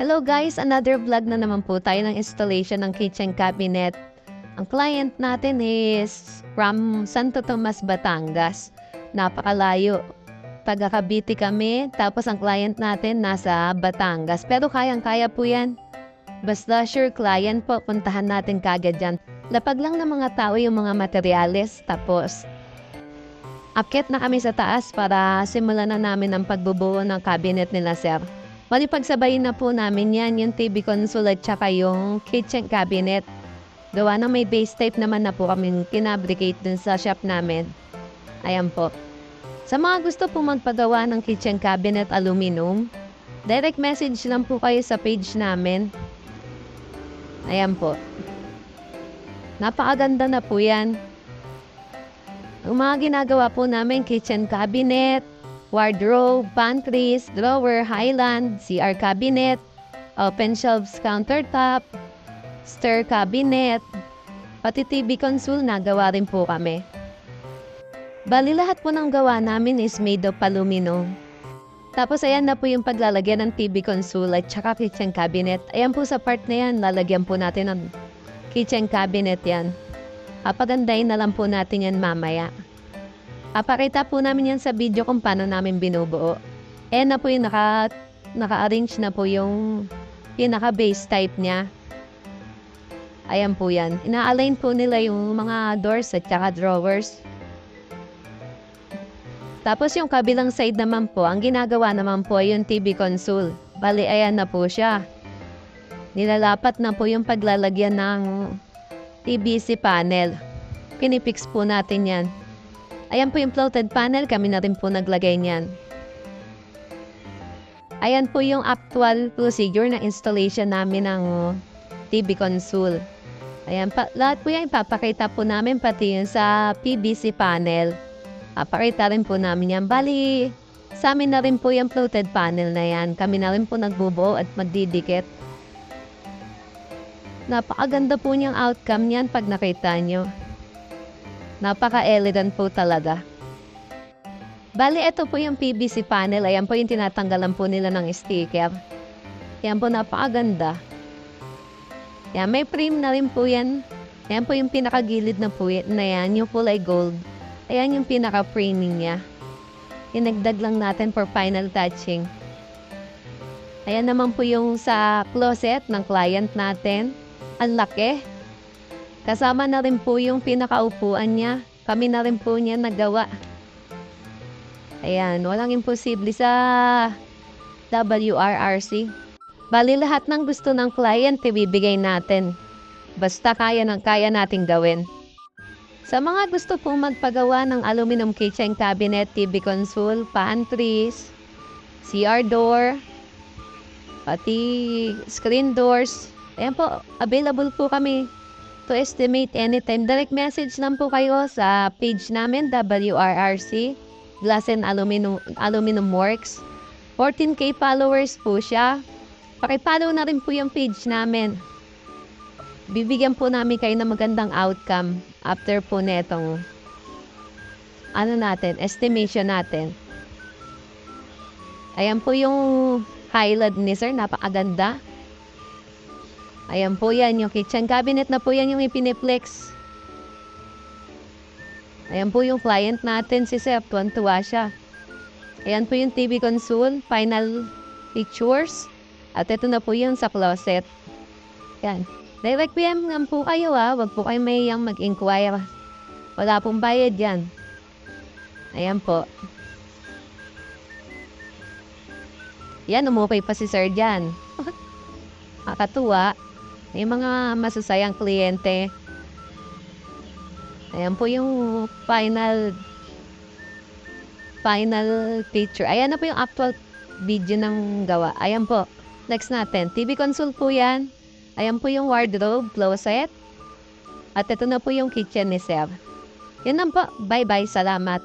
Hello guys! Another vlog na naman po tayo ng installation ng kitchen cabinet. Ang client natin is from Santo Tomas, Batangas. Napakalayo. Taga Cavite kami, tapos ang client natin nasa Batangas. Pero kayang-kaya po yan. Basta sure client po, puntahan natin kagad dyan. Lapag lang ng mga tao yung mga materyales, tapos akyat na kami sa taas para simulan na namin ang pagbubuo ng cabinet nila sir. Malipagsabayin na po namin yan, yung TV console at saka yung kitchen cabinet. Gawa na may base type naman na po kami kinabricate dun sa shop namin. Ayan po. Sa mga gusto po magpagawa ng kitchen cabinet aluminum, direct message lang po kayo sa page namin. Ayan po. Napakaganda na po yan. Ang mga ginagawa po namin, kitchen cabinet, wardrobe, pantries, drawer, highland, CR cabinet, open shelves countertop, stair cabinet, pati TV console nagawa rin po kami. Bali lahat po ng gawa namin is made of aluminum. Tapos ayan na po yung paglalagyan ng TV console at saka kitchen cabinet. Ayan po sa part na yan, lalagyan po natin ng kitchen cabinet yan. Papagandahin na lang po natin yan mamaya. Pakita po namin yan sa video kung paano namin binubuo. Ayan na po yung naka-arrange na po yung pinaka-base type niya. Ayan po yan. Ina-align po nila yung mga doors at saka drawers. Tapos yung kabilang side naman po, ang ginagawa naman po ay yung TV console. Bali, ayan na po siya. Nilalapat na po yung paglalagyan ng PVC panel. Pinipix po natin yan. Ayan po yung floated panel, kami na rin po naglagay niyan. Ayan po yung actual procedure na installation namin ng TV console. Ayan, lahat po yan ipapakita po namin pati yun sa PVC panel. Papakita rin po namin yan. Bali, sa amin na rin po yung floated panel na yan. Kami na rin po nagbubuo at magdidikit. Napakaganda po niyang outcome niyan pag nakita nyo. Napaka-elegant po talaga. Bali, ito po yung PVC panel. Ayan po yung tinatanggalan po nila ng sticker. Ayan po, napakaganda. Ayan, may frame na rin po yan. Ayan po yung pinakagilid na po na yan, yung kulay gold. Ayan yung pinaka-framing niya. Inagdag lang natin for final touching. Ayan naman po yung sa closet ng client natin. Ang laki. Kasama na rin po yung pinakaupuan niya. Kami na rin po niya nagawa. Ayan, walang imposible sa WRRC. Bali lahat ng gusto ng client, ibibigay natin. Basta kaya nating gawin. Sa mga gusto po magpagawa ng aluminum kitchen cabinet, TV console, pantries, CR door, pati screen doors, ayan po, available po kami. To estimate anytime, direct message lang po kayo sa page namin, WRRC, Glass and Aluminum Works. 14K followers po siya. Pakipollow na rin po yung page namin. Bibigyan po namin kayo ng magandang outcome after po netong estimation natin. Ayan po yung highlight ni sir, napakaganda. Ayan po yan, yung kitchen cabinet na po yan yung ipiniplex. Ayan po yung client natin, si Sir, tuwan-tuwa siya. Ayan po yung TV console, final pictures. At ito na po yung sa closet. Ayan. Direct PM nga po kayo wag po kayo mayayang mag-inquire. Wala pong bayad yan. Ayan po. Yan, umupay pa si Sir dyan. Nakakatuwa. May mga masasayang kliyente. Ayan po yung final picture. Ayan na po yung actual video ng gawa. Ayan po. Next natin. TV console po yan. Ayan po yung wardrobe, closet. At ito na po yung kitchen ni Sir. Yan lang po. Bye-bye. Salamat.